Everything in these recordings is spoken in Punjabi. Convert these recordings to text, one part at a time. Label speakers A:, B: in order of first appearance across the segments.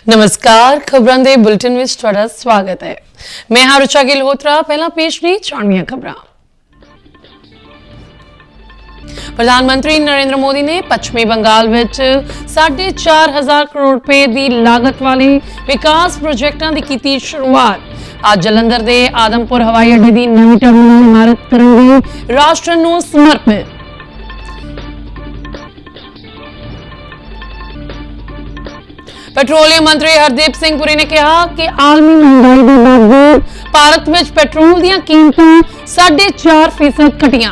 A: नमस्कार खबरां दे बुलेटिन विच तुहाडा स्वागत है। मैं हां रुचा गिलहोत्रा। पहला पेश ने चाणवीआं खबरां। प्रधानमंत्री नरेंद्र मोदी ने पश्चिमी बंगाल विच 4,500 करोड़ रुपए की लागत वाले विकास प्रोजेक्टां की कीती शुरुआत। आज जलंधर के आदमपुर हवाई अड्डे की नवी टर्मिनल इमारत करेंगे राष्ट्र नूं समर्पित। पेट्रोलियम मंत्री हरदीप सिंह पुरी ने कहा कि आलमी महंगाई के बावजूद भारत में पेट्रोल दी कीमतां 4.5% घटियां।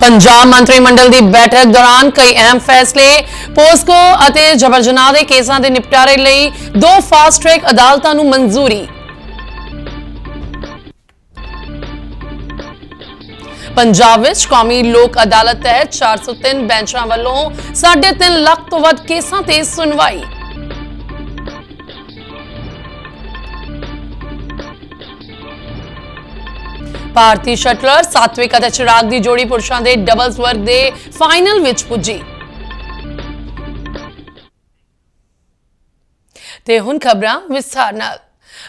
A: पंजाब मंत्रिमंडल की बैठक दौरान कई अहम फैसले। पोस्को और जबर जनाह के केसां के निपटारे लई 2 फास्ट ट्रैक अदालतां नूं मंजूरी। पंजाब विच कौमी लोक अदालत तहत 403 बैंचां वालों 3.5 लाख तो वध केसां ते सुनवाई। भारतीय शटलर सात्विक ਅਤੇ चिराग ਦੀ जोड़ी पुरुषों के डबल्स वर्ग के फाइनल विच पुजी। ते हुण खबरां विस्तार नाल।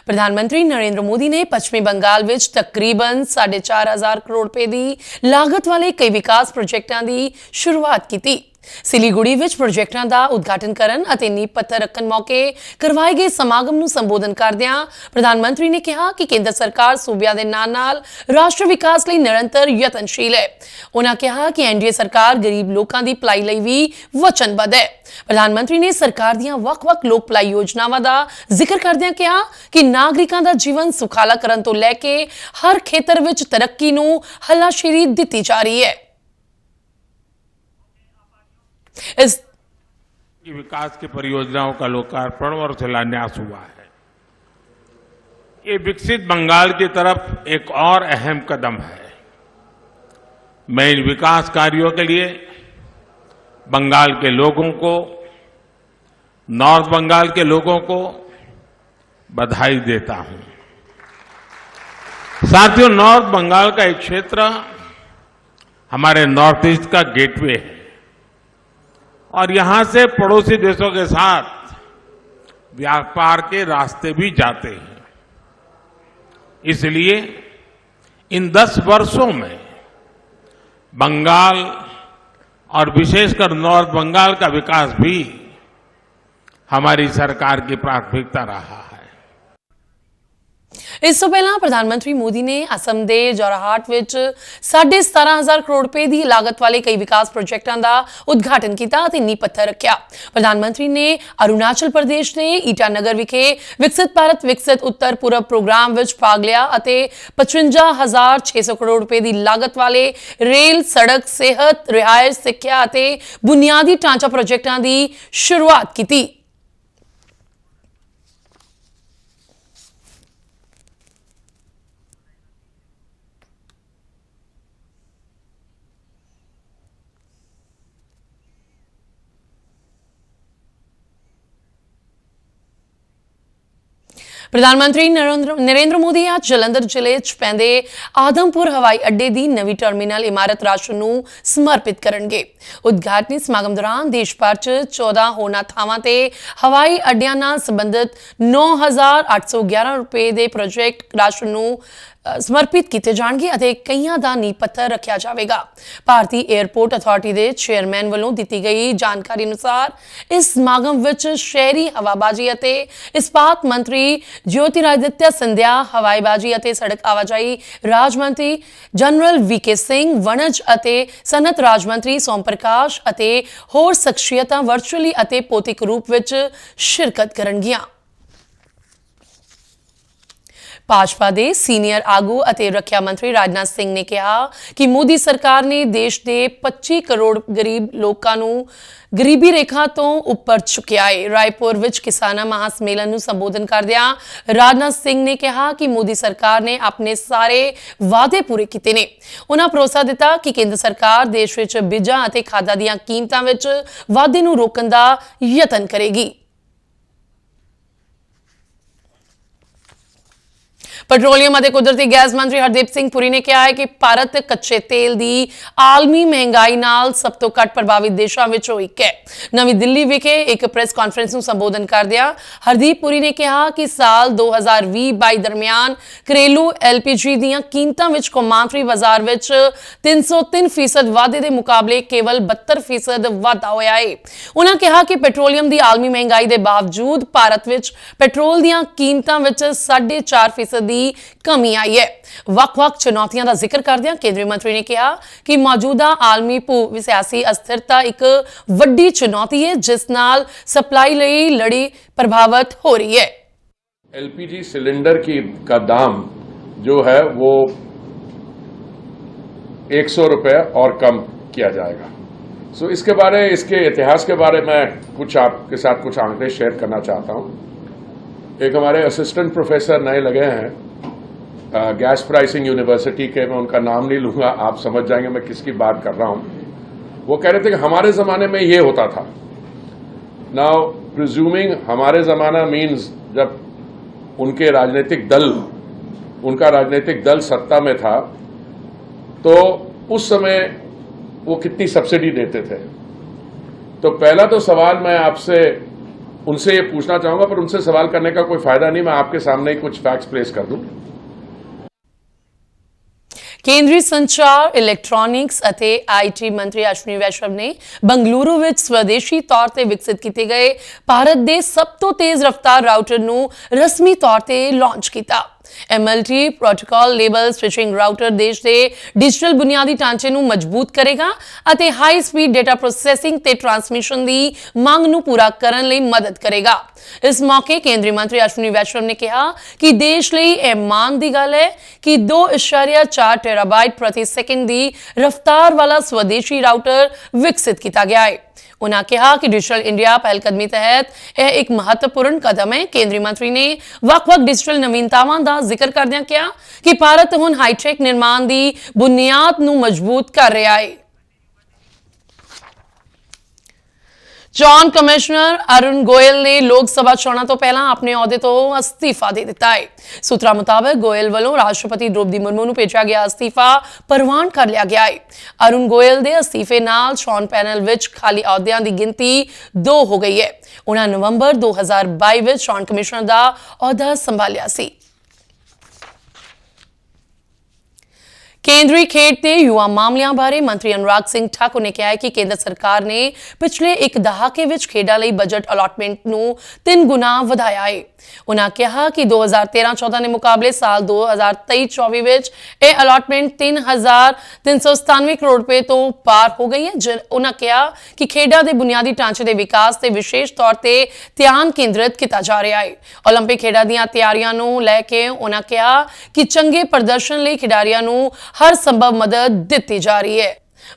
A: प्रधानमंत्री नरेंद्र मोदी ने पश्चिमी बंगाल विच तकरीबन 4,500 करोड़ रुपए की लागत वाले कई विकास प्रोजेक्टां की शुरुआत की। सिलीगुड़ी विच प्रोजेक्टां दा उद्घाटन करन अते नींह पत्थर रखन मौके करवाए गए समागम नूं संबोधन करदिआं प्रधानमंत्री ने कहा कि केंद्र सरकार सूबिਆਂ ਦੇ ਨਾਲ-ਨਾਲ राष्ट्र विकास ਲਈ निरंतर यतनशील है। उन्होंने कहा कि एनडीए सरकार गरीब लोगों की भलाई ਲਈ भी वचनबद्ध है। प्रधानमंत्री ने सरकार ਦੀਆਂ ਵੱਖ-ਵੱਖ ਲੋਕ ਭਲਾਈ योजनावां ਦਾ ਜ਼ਿਕਰ ਕਰਦਿਆਂ ਕਿਹਾ ਕਿ ਨਾਗਰਿਕਾਂ ਦਾ ਜੀਵਨ ਸੁਖਾਲਾ ਕਰਨ ਤੋਂ ਲੈ ਕੇ ਹਰ ਖੇਤਰ ਵਿੱਚ ਤਰੱਕੀ ਨੂੰ ਹੱਲਾਸ਼ੇਰੀ ਦਿੱਤੀ ਜਾ ਰਹੀ है। इस
B: विकास की परियोजनाओं का लोकार्पण और शिलान्यास हुआ है। ये विकसित बंगाल की तरफ एक और अहम कदम है। मैं इन विकास कार्यों के लिए बंगाल के लोगों को, नॉर्थ बंगाल के लोगों को बधाई देता हूं। साथियों, नॉर्थ बंगाल का एक क्षेत्र हमारे नॉर्थ ईस्ट का गेटवे है और यहां से पड़ोसी देशों के साथ व्यापार के रास्ते भी जाते हैं। इसलिए इन 10 वर्षों में बंगाल और विशेषकर नॉर्थ बंगाल का विकास भी हमारी सरकार की प्राथमिकता रहा है।
A: इस तो पहला प्रधानमंत्री मोदी ने असम के जोराहाट विच 17,500 करोड़ रुपए की लागत वाले कई विकास प्रोजेक्टों का उद्घाटन किया ते नींह पत्थर रखा। प्रधानमंत्री ने अरुणाचल प्रदेश के ईटानगर विखे विकसित भारत विकसित उत्तर पूरब प्रोग्राम विच भाग लिया अते 55,600 करोड़ रुपए की लागत वाले रेल, सड़क, सेहत, रिहायश, सिक्ख्या अते बुनियादी ढांचा प्रोजेक्टों की शुरुआत की। प्रधानमंत्री नरेंद्र मोदी आज जलंधर जिले च पैंदे आदमपुर हवाई अड्डे की नवी टर्मिनल इमारत राष्ट्र नूं समर्पित करनगे। उद्घाटनी समागम दौरान देश भर च 14 होरनां थावां ते हवाई अड्डियां नाल संबंधित 9,811 रुपए के प्रोजेक्ट राष्ट्र नूं समर्पित किए जाएंगे और कईयां दा नींह पत्थर रखा जाएगा। भारतीय एयरपोर्ट अथॉरिटी के चेयरमैन वालों दी गई जानकारी अनुसार इस समागम विच शहरी हवाबाजी और इस्पात मंत्री ज्योतिरादित्य सिंधिया, हवाईबाजी और सड़क आवाजाही राज मंत्री जनरल वीके सिंह, वणज और सनत राज मंत्री सोम प्रकाश और होर शख्सियतां वर्चुअली और भौतिक रूप विच शिरकत करनगियां। भाजपा के सीनियर आगू और रक्षा मंत्री राजनाथ सिंह ने कहा कि मोदी सरकार ने देश के 25 करोड़ गरीब लोगों को गरीबी रेखा तो उपर चुकया है। रायपुर विच किसान महासम्मेलन नूं संबोधन करदिआं राजनाथ सिंह ने कहा कि मोदी सरकार ने अपने सारे वादे पूरे किए ने। उन्होंने भरोसा दिता कि केंद्र सरकार देश विच बीजां अते खादां दीआं कीमतां विच वाधे नूं रोकण दा यतन करेगी। ਪੈਟਰੋਲੀਅਮ ਅਤੇ ਕੁਦਰਤੀ ਗੈਸ ਮੰਤਰੀ ਹਰਦੀਪ ਸਿੰਘ ਪੁਰੀ ਨੇ ਕਿਹਾ ਹੈ ਕਿ ਭਾਰਤ ਕੱਚੇ ਤੇਲ ਦੀ ਆਲਮੀ ਮਹਿੰਗਾਈ ਨਾਲ ਸਭ ਤੋਂ ਘੱਟ ਪ੍ਰਭਾਵਿਤ ਦੇਸ਼ਾਂ ਵਿੱਚੋਂ ਇੱਕ ਹੈ। ਨਵੀਂ ਦਿੱਲੀ ਵਿਖੇ ਇੱਕ ਪ੍ਰੈਸ ਕਾਨਫਰੰਸ ਨੂੰ ਸੰਬੋਧਨ ਕਰਦਿਆਂ ਹਰਦੀਪ ਪੁਰੀ ਨੇ ਕਿਹਾ ਕਿ ਸਾਲ 2020-22 ਦਰਮਿਆਨ ਘਰੇਲੂ LPG ਦੀਆਂ ਕੀਮਤਾਂ ਵਿੱਚ ਕੌਮਾਂਤਰੀ ਬਾਜ਼ਾਰ ਵਿੱਚ 303% ਵਾਧੇ ਦੇ ਮੁਕਾਬਲੇ ਕੇਵਲ 72% ਵਾਧਾ ਹੋਇਆ ਹੈ। ਉਹਨਾਂ ਕਿਹਾ ਕਿ ਪੈਟਰੋਲੀਅਮ ਦੀ ਆਲਮੀ ਮਹਿੰਗਾਈ ਦੇ ਬਾਵਜੂਦ ਭਾਰਤ ਵਿੱਚ ਪੈਟਰੋਲ ਦੀਆਂ ਕੀਮਤਾਂ ਵਿੱਚ 4.5% ਦੀ ਕਮੀ ਆਈ ਹੈ। ਵੱਖ-ਵੱਖ ਚੁਣੌਤੀਆਂ ਦਾ ਜ਼ਿਕਰ ਕਰਦਿਆਂ ਕੇਂਦਰੀ ਮੰਤਰੀ ਨੇ ਕਿਹਾ ਕਿ ਮੌਜੂਦਾ ਆਲਮੀ ਸਿਆਸੀ ਅਸਥਿਰਤਾ ਇੱਕ ਵੱਡੀ ਚੁਣੌਤੀ ਹੈ ਜਿਸ ਨਾਲ ਸਪਲਾਈ ਲਈ ਲੜੀ ਪ੍ਰਭਾਵਿਤ ਹੋ ਰਹੀ है।
C: LPG सिलेंडर का दाम जो है वो 100 रुपये और कम किया जाएगा। इसके इतिहास के बारे में कुछ आपके साथ कुछ आंकड़े शेयर करना चाहता हूं। एक हमारे असिस्टेंट प्रोफेसर नए लगे हैं गैस प्राइसिंग यूनिवर्सिटी के, मैं उनका नाम नहीं लूंगा, आप समझ जाएंगे मैं किसकी बात कर रहा हूं। वो कह रहे थे कि हमारे जमाने में ये होता था। नाउ प्रिज्यूमिंग हमारे जमाना मीन्स जब उनका राजनीतिक दल सत्ता में था तो उस समय वो कितनी सब्सिडी देते थे। तो पहला तो सवाल मैं आपसे उनसे ये पूछना चाहूंगा, पर उनसे सवाल करने का कोई फायदा नहीं, मैं आपके सामने ही कुछ फैक्ट्स प्लेस कर दूं।
A: केंद्रीय संचार इलैक्ट्रॉनिक्स ਅਤੇ IT ਮੰਤਰੀ ਅਸ਼ਵਨੀ ਵੈਸ਼ਨਵ ਨੇ ਬੰਗਲੁਰੂ ਵਿੱਚ ਸਵਦੇਸ਼ੀ ਤੌਰ ਤੇ ਵਿਕਸਿਤ ਕੀਤੇ ਗਏ ਭਾਰਤ ਦੇ ਸਭ ਤੋਂ ਤੇਜ਼ ਰਫ਼ਤਾਰ ਰਾਊਟਰ ਨੂੰ ਰਸਮੀ ਤੌਰ ਤੇ ਲਾਂਚ ਕੀਤਾ। MLT protocol label switching router ਦੇਸ਼ ਦੇ ਡਿਜੀਟਲ ਬੁਨਿਆਦੀ ਢਾਂਚੇ ਨੂੰ ਮਜ਼ਬੂਤ ਕਰੇਗਾ ਅਤੇ ਹਾਈ ਸਪੀਡ ਡਾਟਾ ਪ੍ਰੋਸੈਸਿੰਗ ਤੇ ਟ੍ਰਾਂਸਮਿਸ਼ਨ ਦੀ ਮੰਗ ਨੂੰ ਪੂਰਾ ਕਰਨ ਲਈ ਮਦਦ ਕਰੇਗਾ। ਇਸ ਮੌਕੇ ਕੇਂਦਰੀ ਮੰਤਰੀ ਅਸ਼ਵਨੀ ਵੈਸ਼ਨਵ ਨੇ ਕਿਹਾ ਕਿ ਦੇਸ਼ ਲਈ ਇਹ ਮਾਣ ਦੀ ਗੱਲ ਹੈ ਕਿ 2.4 ਟੈਰਾਬਾਈਟ ਪ੍ਰਤੀ ਸੈਕਿੰਡ ਦੀ ਰਫ਼ਤਾਰ ਵਾਲਾ ਸਵਦੇਸ਼ੀ ਰਾਊਟਰ ਵਿਕਸਿਤ ਕੀਤਾ ਗਿਆ ਹੈ। उन्होंने कहा कि डिजिटल इंडिया पहलकदमी तहत यह एक महत्वपूर्ण कदम है। केंद्रीय मंत्री ने ਵੱਖ-ਵੱਖ डिजिटल नवीनतावां ਦਾ ਜ਼ਿਕਰ ਕਰਦਿਆਂ ਕਿਹਾ ਕਿ ਭਾਰਤ ਹੁਣ ਹਾਈਟੈਕ ਨਿਰਮਾਣ ਦੀ ਬੁਨਿਆਦ ਨੂੰ ਮਜ਼ਬੂਤ ਕਰ ਰਿਹਾ ਹੈ। ਚੋਣ ਕਮਿਸ਼ਨਰ ਅਰੁਣ ਗੋਇਲ ਨੇ ਲੋਕ ਸਭਾ ਚੋਣਾਂ ਤੋਂ ਪਹਿਲਾਂ ਆਪਣੇ ਅਹੁਦੇ ਤੋਂ ਅਸਤੀਫਾ ਦੇ ਦਿੱਤਾ ਹੈ। ਸੂਤਰਾਂ ਮੁਤਾਬਕ ਗੋਇਲ ਵੱਲੋਂ ਰਾਸ਼ਟਰਪਤੀ ਦ੍ਰੌਪਦੀ ਮੁਰਮੂ ਨੂੰ ਭੇਜਿਆ ਗਿਆ ਅਸਤੀਫਾ ਪ੍ਰਵਾਨ ਕਰ ਲਿਆ ਗਿਆ ਹੈ। ਅਰੁਣ ਗੋਇਲ ਦੇ ਅਸਤੀਫੇ ਨਾਲ ਚੋਣ ਪੈਨਲ ਵਿੱਚ ਖਾਲੀ ਅਹੁਦਿਆਂ ਦੀ ਗਿਣਤੀ 2 ਹੋ ਗਈ ਹੈ। ਉਹਨਾਂ ਨਵੰਬਰ 2022 ਵਿੱਚ ਚੋਣ ਕਮਿਸ਼ਨਰ ਦਾ ਅਹੁਦਾ ਸੰਭਾਲਿਆ ਸੀ। केंद्रीय खेड ते युवा मामलिਆਂ ਬਾਰੇ ਮੰਤਰੀ ਅਨੁਰਾਗ ਸਿੰਘ ਠਾਕੁਰ ਨੇ ਕਿਹਾ ਹੈ ਕਿ ਕੇਂਦਰ ਸਰਕਾਰ ਨੇ ਪਿਛਲੇ ਇੱਕ ਦਹਾਕੇ ਵਿੱਚ ਖੇਡਾਂ ਲਈ ਬਜਟ ਅਲਾਟਮੈਂਟ ਨੂੰ 3 ਗੁਣਾ ਵਧਾਇਆ ਹੈ। ਉਹਨਾਂ ਕਿਹਾ ਕਿ 2013-14 ਦੇ ਮੁਕਾਬਲੇ ਸਾਲ 2023-24 ਵਿੱਚ ਇਹ ਅਲਾਟਮੈਂਟ 3,397 ਕਰੋੜ ਰੁਪਏ ਤੋਂ ਪਾਰ ਹੋ ਗਈ ਹੈ। ਉਹਨਾਂ ਕਿਹਾ ਕਿ ਖੇਡਾਂ ਦੇ ਬੁਨਿਆਦੀ ਢਾਂਚੇ ਦੇ ਵਿਕਾਸ ਤੇ ਵਿਸ਼ੇਸ਼ ਤੌਰ ਤੇ ਧਿਆਨ ਕੇਂਦਰਿਤ ਕੀਤਾ ਜਾ ਰਿਹਾ ਹੈ। ਓਲੰਪਿਕ ਖੇਡਾਂ ਦੀਆਂ ਤਿਆਰੀਆਂ ਨੂੰ ਲੈ ਕੇ ਉਹਨਾਂ ਕਿਹਾ ਕਿ ਚੰਗੇ ਪ੍ਰਦਰਸ਼ਨ ਲਈ ਖਿਡਾਰੀਆਂ ਨੂੰ हर संभव मदद दी जा रही है।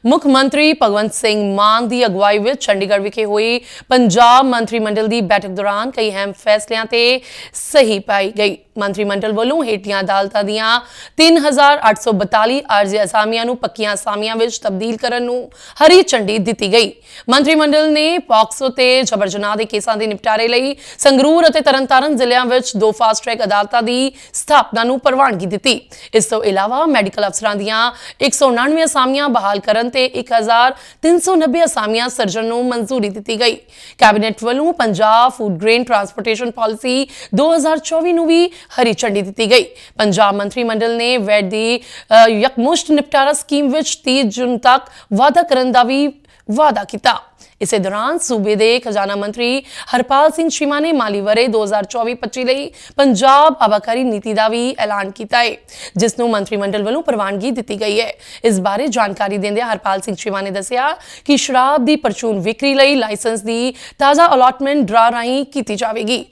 A: ਮੁੱਖ ਮੰਤਰੀ ਭਗਵੰਤ ਸਿੰਘ ਮਾਨ ਦੀ ਅਗਵਾਈ ਵਿੱਚ ਚੰਡੀਗੜ੍ਹ ਵਿਖੇ ਹੋਈ ਪੰਜਾਬ ਮੰਤਰੀ ਮੰਡਲ ਦੀ ਬੈਠਕ ਦੌਰਾਨ ਕਈ ਅਹਿਮ ਫੈਸਲਿਆਂ ਤੇ ਸਹੀ ਪਾਈ ਗਈ। ਮੰਤਰੀ ਮੰਡਲ ਵੱਲੋਂ ਹੇਠਲੀਆਂ ਅਦਾਲਤਾਂ ਦੀਆਂ 3,842 ਅਰਜ਼ੀ ਅਸਾਮੀਆਂ ਨੂੰ ਪੱਕੀਆਂ ਅਸਾਮੀਆਂ ਵਿੱਚ ਤਬਦੀਲ ਕਰਨ ਨੂੰ ਹਰੀ ਝੰਡੀ ਦਿੱਤੀ ਗਈ। ਮੰਤਰੀ ਮੰਡਲ ਨੇ ਪੌਕਸੋ ਤੇ ਜਬਰ ਜਨਾਹ ਦੇ ਕੇਸਾਂ ਦੇ ਨਿਪਟਾਰੇ ਲਈ ਸੰਗਰੂਰ ਅਤੇ ਤਰਨਤਾਰਨ ਜ਼ਿਲ੍ਹਿਆਂ ਵਿੱਚ 2 ਫਾਸਟ ਟਰੈਕ ਅਦਾਲਤਾਂ ਦੀ ਸਥਾਪਨਾ ਨੂੰ ਪ੍ਰਵਾਨਗੀ ਦਿੱਤੀ। ਇਸ ਤੋਂ ਇਲਾਵਾ ਮੈਡੀਕਲ ਅਫਸਰਾਂ ਦੀਆਂ 199 ਅਸਾਮੀਆਂ ਬਹਾਲ ਕਰਨ ਤੇ 1,390 ਅਸਾਮੀਆਂ ਸਰਜਣ ਨੂੰ ਮਨਜ਼ੂਰੀ ਦਿੱਤੀ ਗਈ। ਕੈਬਨਿਟ ਵੱਲੋਂ Punjab food grain transportation policy 2024 ਨੂੰ ਵੀ ਹਰੀ ਝੰਡੀ ਦਿੱਤੀ ਗਈ। ਪੰਜਾਬ ਮੰਤਰੀ ਮੰਡਲ ਨੇ ਵੈਟ ਦੀ ਯਕਮੁਸ਼ਤ ਨਿਪਟਾਰਾ ਸਕੀਮ ਵਿੱਚ 30 ਜੂਨ ਤੱਕ ਵਾਅਦਾ ਕਰਨ ਦਾ ਵੀ ਵਾਅਦਾ ਕੀਤਾ। ਇਸੇ ਦੌਰਾਨ ਸੂਬੇ ਦੇ ਖਜ਼ਾਨਾ ਮੰਤਰੀ ਹਰਪਾਲ ਸਿੰਘ ਚੀਮਾ ਨੇ ਮਾਲੀ ਵਰੇ 2024-25 ਲਈ ਪੰਜਾਬ ਆਬਾਕਾਰੀ ਨੀਤੀ ਦਾ ਵੀ ਐਲਾਨ ਕੀਤਾ ਹੈ, ਜਿਸ ਨੂੰ ਮੰਤਰੀ ਮੰਡਲ ਵੱਲੋਂ ਪ੍ਰਵਾਨਗੀ ਦਿੱਤੀ ਗਈ ਹੈ। ਇਸ ਬਾਰੇ ਜਾਣਕਾਰੀ ਦਿੰਦਿਆਂ ਹਰਪਾਲ ਸਿੰਘ ਚੀਮਾ ਨੇ ਦੱਸਿਆ ਕਿ ਸ਼ਰਾਬ ਦੀ ਪਰਚੂਨ ਵਿਕਰੀ ਲਈ ਲਾਇਸੈਂਸ ਦੀ ਤਾਜ਼ਾ ਅਲਾਟਮੈਂਟ ਡਰਾ ਰਾਹੀਂ ਕੀਤੀ ਜਾਵੇਗੀ।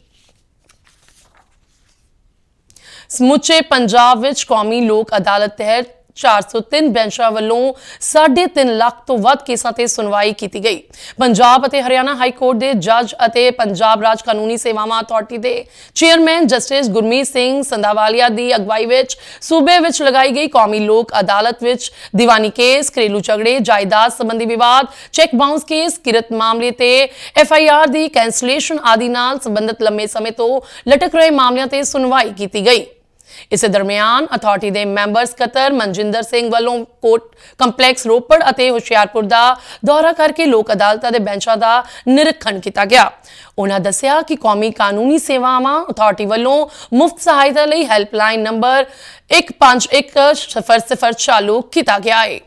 A: ਸਮੁੱਚੇ ਪੰਜਾਬ ਵਿੱਚ ਕੌਮੀ ਲੋਕ ਅਦਾਲਤ ਤਹਿਤ 403 ਬੈਂਚਾਂ ਵੱਲੋਂ 3.5 ਲੱਖ ਤੋਂ ਵੱਧ ਕੇਸਾਂ ਤੇ ਸੁਣਵਾਈ ਕੀਤੀ ਗਈ। ਪੰਜਾਬ ਅਤੇ ਹਰਿਆਣਾ ਹਾਈ ਕੋਰਟ ਦੇ ਜੱਜ ਅਤੇ ਪੰਜਾਬ ਰਾਜ ਕਾਨੂੰਨੀ ਸੇਵਾਵਾਂ ਅਥਾਰਟੀ ਦੇ ਚੇਅਰਮੈਨ ਜਸਟਿਸ ਗੁਰਮੀਤ ਸਿੰਘ ਸੰਧਾਵਾਲੀਆ ਦੀ ਅਗਵਾਈ ਵਿੱਚ ਸੂਬੇ ਵਿੱਚ ਲਗਾਈ ਗਈ ਕੌਮੀ ਲੋਕ ਅਦਾਲਤ ਵਿੱਚ ਦੀਵਾਨੀ ਕੇਸ, ਘਰੇਲੂ ਝਗੜੇ, ਜਾਇਦਾਦ ਸੰਬੰਧੀ ਵਿਵਾਦ, ਚੈੱਕ ਬਾਉਂਸ ਕੇਸ, ਕਿਰਤ ਮਾਮਲੇ ਤੇ FIR ਦੀ ਕੈਂਸਲੇਸ਼ਨ ਆਦਿ ਨਾਲ ਸੰਬੰਧਿਤ ਲੰਮੇ ਸਮੇਂ ਤੋਂ ਲਟਕ ਰਹੇ ਮਾਮਲਿਆਂ ਤੇ ਸੁਣਵਾਈ ਕੀਤੀ ਗਈ। ਇਸੇ ਦਰਮਿਆਨ ਅਥਾਰਟੀ ਦੇ ਮੈਂਬਰ ਸਕੱਤਰ ਮਨਜਿੰਦਰ ਸਿੰਘ ਵੱਲੋਂ ਕੋਰਟ ਕੰਪਲੈਕਸ ਰੋਪੜ ਅਤੇ ਹੁਸ਼ਿਆਰਪੁਰ ਦਾ ਦੌਰਾ ਕਰਕੇ ਲੋਕ ਅਦਾਲਤਾਂ ਦੇ ਬੈਂਚਾਂ ਦਾ ਨਿਰੀਖਣ ਕੀਤਾ ਗਿਆ। ਉਹਨਾਂ ਦੱਸਿਆ ਕਿ ਕੌਮੀ ਕਾਨੂੰਨੀ ਸੇਵਾਵਾਂ ਅਥਾਰਟੀ ਵੱਲੋਂ ਮੁਫਤ ਸਹਾਇਤਾ ਲਈ ਹੈਲਪਲਾਈਨ ਨੰਬਰ 15100 ਚਾਲੂ ਕੀਤਾ ਗਿਆ ਹੈ।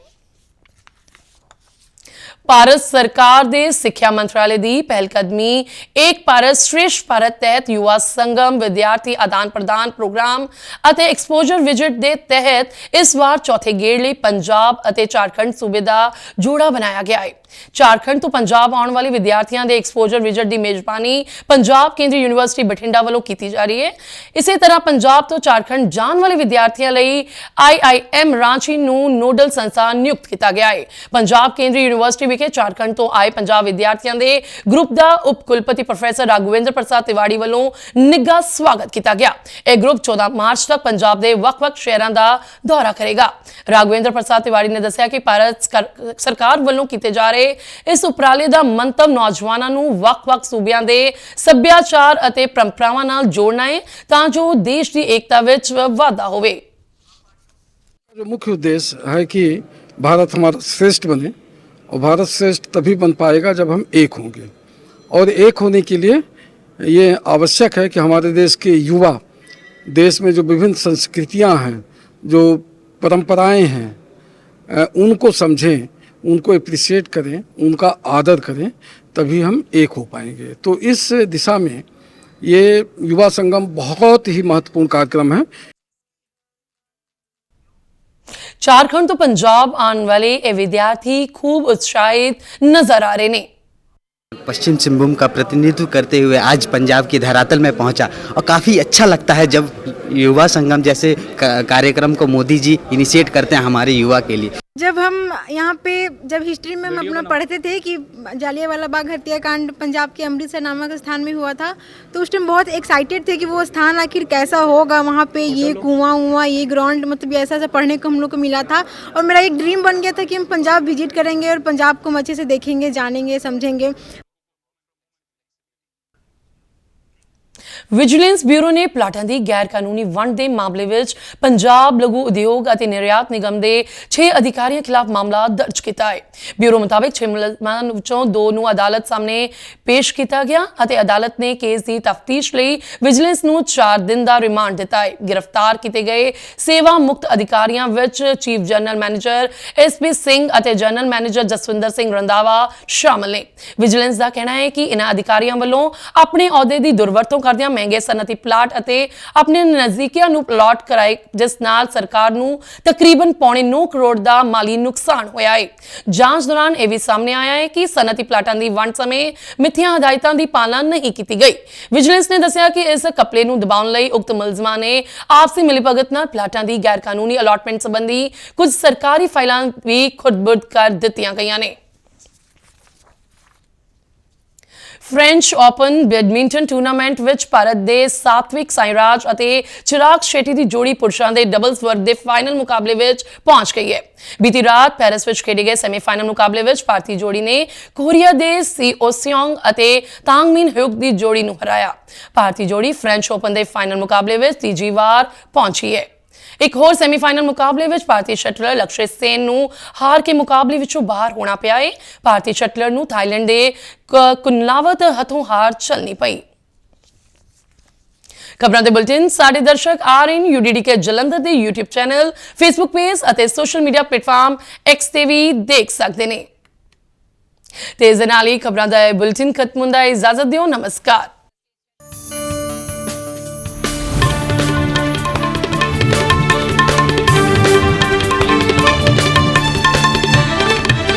A: ਭਾਰਤ ਸਰਕਾਰ ਦੇ ਸਿੱਖਿਆ ਮੰਤਰਾਲੇ ਦੀ ਪਹਿਲਕਦਮੀ ਏਕ ਭਾਰਤ ਸ਼੍ਰੇਸ਼ਠ ਭਾਰਤ ਤਹਿਤ ਯੁਵਾ ਸੰਗਮ ਵਿਦਿਆਰਥੀ ਆਦਾਨ ਪ੍ਰਦਾਨ ਪ੍ਰੋਗਰਾਮ ਅਤੇ ਐਕਸਪੋਜ਼ਰ ਵਿਜ਼ਿਟ ਦੇ ਤਹਿਤ ਇਸ ਵਾਰ ਚੌਥੇ ਗੇੜ ਲਈ ਪੰਜਾਬ ਅਤੇ ਝਾਰਖੰਡ ਸੂਬੇ ਦਾ ਜੋੜਾ ਬਣਾਇਆ ਗਿਆ ਹੈ। ਝਾਰਖੰਡ ਤੋਂ ਪੰਜਾਬ ਆਉਣ ਵਾਲੇ ਵਿਦਿਆਰਥੀਆਂ ਦੇ ਐਕਸਪੋਜ਼ਰ ਵਿਜ਼ਿਟ ਦੀ ਮੇਜ਼ਬਾਨੀ ਪੰਜਾਬ ਕੇਂਦਰੀ ਯੂਨੀਵਰਸਿਟੀ ਬਠਿੰਡਾ ਵੱਲੋਂ ਕੀਤੀ ਜਾ ਰਹੀ ਹੈ। ਇਸੇ ਤਰ੍ਹਾਂ ਪੰਜਾਬ ਤੋਂ ਝਾਰਖੰਡ ਜਾਣ ਵਾਲੇ ਵਿਦਿਆਰਥੀਆਂ ਲਈ IIM ਰਾਂਚੀ ਨੂੰ ਨੋਡਲ ਸੰਸਥਾ ਨਿਯੁਕਤ ਕੀਤਾ ਗਿਆ ਹੈ। ਪੰਜਾਬ ਕੇਂਦਰੀ ਯੂਨੀਵਰਸਿਟੀ ਵਿਖੇ ਝਾਰਖੰਡ ਤੋਂ ਆਏ ਪੰਜਾਬ ਵਿਦਿਆਰਥੀਆਂ ਦੇ ਗਰੁੱਪ ਦਾ ਉਪ ਕੁਲਪਤੀ ਪ੍ਰੋਫੈਸਰ ਰਾਘਵੇਂਦਰ ਪ੍ਰਸਾਦ ਤਿਵਾੜੀ ਵੱਲੋਂ ਨਿੱਘਾ ਸਵਾਗਤ ਕੀਤਾ ਗਿਆ। ਇਹ ਗਰੁੱਪ 14 ਮਾਰਚ ਤੱਕ ਪੰਜਾਬ ਦੇ ਵੱਖ-ਵੱਖ ਸ਼ਹਿਰਾਂ ਦਾ ਦੌਰਾ ਕਰੇਗਾ। ਰਾਘਵੇਂਦਰ ਪ੍ਰਸਾਦ ਤਿਵਾੜੀ ਨੇ ਦੱਸਿਆ ਕਿ ਭਾਰਤ ਸਰਕਾਰ ਵੱਲੋਂ ਕੀਤੇ ਜਾ ਰਹੇ ਇਸ ਉਪਰਾਲੇ ਦਾ ਮੰਤਵ ਨੌਜਵਾਨਾਂ ਨੂੰ ਵੱਖ-ਵੱਖ ਸੂਬਿਆਂ ਦੇ ਸੱਭਿਆਚਾਰ ਅਤੇ ਪਰੰਪਰਾਵਾਂ ਨਾਲ ਜੋੜਨਾ ਹੈ ਤਾਂ ਜੋ ਦੇਸ਼ ਦੀ ਏਕਤਾ ਵਿੱਚ ਵਾਧਾ ਹੋਵੇ।
D: जो मुख्य उद्देश्य है कि भारत हमारा श्रेष्ठ बने और भारत श्रेष्ठ तभी बन पाएगा जब हम एक होंगे और एक होने के लिए ये आवश्यक है कि हमारे देश के युवा देश में जो विभिन्न संस्कृतियां हैं, जो परंपराएं हैं, उनको समझें, उनको एप्रिशिएट करें, उनका आदर करें, तभी हम एक हो पाएंगे। तो इस दिशा में ये युवा संगम बहुत ही महत्वपूर्ण कार्यक्रम है।
A: ਝਾਰਖੰਡ ਤੋਂ ਪੰਜਾਬ ਆਉਣ ਵਾਲੇ ਇਹ ਵਿਦਿਆਰਥੀ खूब उत्साहित नजर आ रहे हैं।
E: पश्चिम सिंहभूम का प्रतिनिधित्व करते हुए आज पंजाब की धरातल में पहुंचा और काफ़ी अच्छा लगता है जब युवा संगम जैसे कार्यक्रम को मोदी जी इनिशिएट करते हैं हमारे युवा के लिए।
F: जब हम यहाँ पे जब हिस्ट्री में हम अपना पढ़ते थे कि जालियांवाला बाग हत्याकांड पंजाब के अमृतसर नामक स्थान में हुआ था, तो उस टाइम बहुत एक्साइटेड थे कि वो स्थान आखिर कैसा होगा, वहाँ पे ये कुआं ये ग्राउंड मतलब ऐसा ऐसा पढ़ने को हम लोग को मिला था। और मेरा एक ड्रीम बन गया था कि हम पंजाब विजिट करेंगे और पंजाब को अच्छे से देखेंगे, जानेंगे, समझेंगे।
A: ਵਿਜੀਲੈਂਸ ਬਿਊਰੋ ਨੇ ਪਲਾਟਾਂ ਦੀ ਗੈਰ ਕਾਨੂੰਨੀ ਵੰਡ ਦੇ ਮਾਮਲੇ ਵਿੱਚ ਪੰਜਾਬ ਲਘੂ ਉਦਯੋਗ ਅਤੇ ਨਿਰਯਾਤ ਨਿਗਮ ਦੇ 6 ਅਧਿਕਾਰੀਆਂ ਖਿਲਾਫ ਮਾਮਲਾ ਦਰਜ ਕੀਤਾ ਹੈ। ਬਿਊਰੋ ਮੁਤਾਬਕ 6 ਮੁਲਜ਼ਮਾਂ ਵਿੱਚੋਂ 2 ਨੂੰ ਅਦਾਲਤ ਸਾਹਮਣੇ ਪੇਸ਼ ਕੀਤਾ ਗਿਆ ਅਤੇ ਅਦਾਲਤ ਨੇ ਕੇਸ ਦੀ ਤਫਤੀਸ਼ ਲਈ ਵਿਜੀਲੈਂਸ ਨੂੰ 4 ਦਿਨ ਦਾ ਰਿਮਾਂਡ ਦਿੱਤਾ ਹੈ। ਗ੍ਰਿਫਤਾਰ ਕੀਤੇ ਗਏ ਸੇਵਾ ਮੁਕਤ ਅਧਿਕਾਰੀਆਂ ਵਿੱਚ chief general manager SP Singh ਅਤੇ ਜਨਰਲ ਮੈਨੇਜਰ ਜਸਵਿੰਦਰ ਸਿੰਘ ਰੰਧਾਵਾ ਸ਼ਾਮਲ ਨੇ। ਵਿਜੀਲੈਂਸ ਦਾ ਕਹਿਣਾ ਹੈ ਕਿ ਇਹਨਾਂ ਅਧਿਕਾਰੀਆਂ ਵੱਲੋਂ ਆਪਣੇ ਅਹੁਦੇ ਦੀ ਦੁਰਵਰਤੋਂ ਕਰਦਿਆਂ महंगे सनती प्लाट ਅਤੇ ਆਪਣੇ ਨਜ਼ਦੀਕੀਆਂ ਨੂੰ ਪਲਾਟ ਕਰਾਏ, ਜਿਸ ਨਾਲ ਸਰਕਾਰ ਨੂੰ ਤਕਰੀਬਨ 9.25 ਕਰੋੜ ਦਾ ਮਾਲੀ ਨੁਕਸਾਨ ਹੋਇਆ ਹੈ। ਜਾਂਚ ਦੌਰਾਨ ਇਹ ਵੀ ਸਾਹਮਣੇ ਆਇਆ ਹੈ ਕਿ ਸਨਤੀ ਪਲਾਟਾਂ ਦੀ ਵੰਡ ਸਮੇਂ ਮਿੱਥਿਆ ਹਦਾਇਤਾਂ ਦੀ ਪਾਲਣਾ ਨਹੀਂ ਕੀਤੀ ਗਈ। ਵਿਜੀਲੈਂਸ ਨੇ ਦੱਸਿਆ ਕਿ ਇਸ ਕਪਲੇ ਨੂੰ ਦਬਾਉਣ ਲਈ ਉਕਤ ਮੁਲਜ਼ਮਾਂ ਨੇ ਆਪਸੀ ਮਿਲੀਭਗਤ ਨਾਲ ਪਲਾਟਾਂ ਦੀ ਗੈਰ ਕਾਨੂੰਨੀ ਅਲਾਟਮੈਂਟ ਸੰਬੰਧੀ ਕੁਝ ਸਰਕਾਰੀ ਫਾਈਲਾਂ ਵੀ ਖੁਰਦ-ਬੁਰਦ ਕਰ ਦਿੱਤੀਆਂ ਗਈਆਂ ਨੇ। फ्रेंच ओपन बैडमिंटन टूर्नामेंट ਵਿੱਚ ਭਾਰਤ ਦੇ ਸਾਤਵਿਕ ਸਾਈਰਾਜ ਅਤੇ ਚਿਰਾਗ ਸ਼ੈਟੀ ਦੀ ਜੋੜੀ ਪੁਰਸ਼ਾਂ ਦੇ ਡਬਲਸ ਵਰਗ ਦੇ ਫਾਈਨਲ ਮੁਕਾਬਲੇ ਵਿੱਚ ਪਹੁੰਚ ਗਈ ਹੈ। ਬੀਤੀ ਰਾਤ ਪੈਰਿਸ ਵਿੱਚ ਖੇਡੇ ਗਏ ਸੈਮੀਫਾਈਨਲ ਮੁਕਾਬਲੇ ਵਿੱਚ ਭਾਰਤੀ ਜੋੜੀ ਨੇ ਕੋਰੀਆ ਦੇ ਸੀਓ ਸਿਓਂਗ ਅਤੇ ਤਾਂਗ ਮਿਨ ਹਿਊਕ ਦੀ ਜੋੜੀ ਨੂੰ ਹਰਾਇਆ। ਭਾਰਤੀ ਜੋੜੀ ਫ੍ਰੈਂਚ ਓਪਨ ਦੇ ਫਾਈਨਲ ਮੁਕਾਬਲੇ ਵਿੱਚ ਤੀਜੀ ਵਾਰ ਪਹੁੰਚੀ ਹੈ। ਇੱਕ ਹੋਰ ਸੈਮੀਫਾਈਨਲ ਮੁਕਾਬਲੇ ਵਿੱਚ ਭਾਰਤੀ ਸ਼ਟਲਰ ਲਕਸ਼ੇ ਸੇਨ ਨੂੰ ਹਾਰ ਕੇ ਮੁਕਾਬਲੇ ਵਿੱਚੋਂ ਬਾਹਰ ਹੋਣਾ ਪਿਆ ਹੈ। ਭਾਰਤੀ ਸ਼ਟਲਰ ਨੂੰ ਥਾਈਲੈਂਡ ਦੇ ਕੁਨਲਾਵਤ ਹੱਥੋਂ ਹਾਰ ਝੱਲਣੀ ਪਈ। ਖਬਰਾਂ ਦੇ ਬੁਲਟਨ ਸਾਡੇ ਦਰਸ਼ਕ RN UDD ਜਲੰਧਰ ਦੇ YouTube ਚੈਨਲ, Facebook ਪੇਜ ਅਤੇ ਸੋਸ਼ਲ ਮੀਡੀਆ ਪਲੇਟਫਾਰਮ X ਤੇ ਵੀ ਦੇਖ ਸਕਦੇ ਨੇ। ਤੇ ਇਸ ਦੇ ਨਾਲ ਹੀ ਖਬਰਾਂ ਦਾ ਬੁਲਟਨ ਖਤਮ ਹੁੰਦਾ ਹੈ। ਇਜਾਜ਼ਤ ਦਿਓ, ਨਮਸਕਾਰ।